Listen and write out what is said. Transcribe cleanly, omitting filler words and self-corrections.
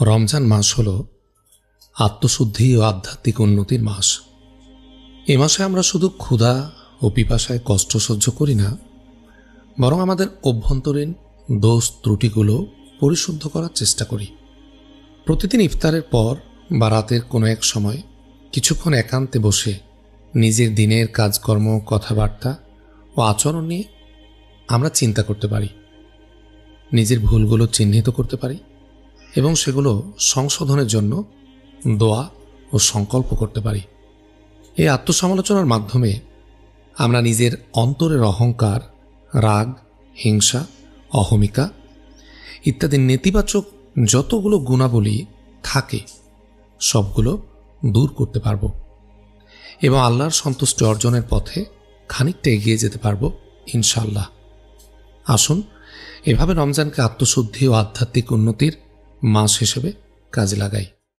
রমজান মাস হল আত্মশুদ্ধি ও আধ্যাত্মিক উন্নতির মাস। এ মাসে আমরা শুধু ক্ষুধা ও পিপাসায় কষ্ট সহ্য করি না, বরং আমাদের অভ্যন্তরীণ দোষ ত্রুটিগুলো পরিশুদ্ধ করার চেষ্টা করি। প্রতিদিন ইফতারের পর বা রাতের কোনো এক সময় কিছুক্ষণ একান্তে বসে নিজের দিনের কাজকর্ম, কথাবার্তা ও আচরণ নিয়ে আমরা চিন্তা করতে পারি, নিজের ভুলগুলো চিহ্নিত করতে পারি এবং সেগুলো সংশোধনের জন্য দোয়া ও সংকল্প করতে পারি। এই আত্মসমালোচনার মাধ্যমে আমরা নিজের অন্তরের অহংকার, রাগ, হিংসা, অহমিকা ইত্যাদি নেতিবাচক যতগুলো গুণাবলী থাকে সবগুলো দূর করতে পারব এবং আল্লাহর সন্তুষ্টি অর্জনের পথে খানিকটা এগিয়ে যেতে পারব ইনশাআল্লাহ। আসুন এভাবে রমজানকে আত্মশুদ্ধি ও আধ্যাত্মিক উন্নতির মাস হিসেবে কাজে লাগাই।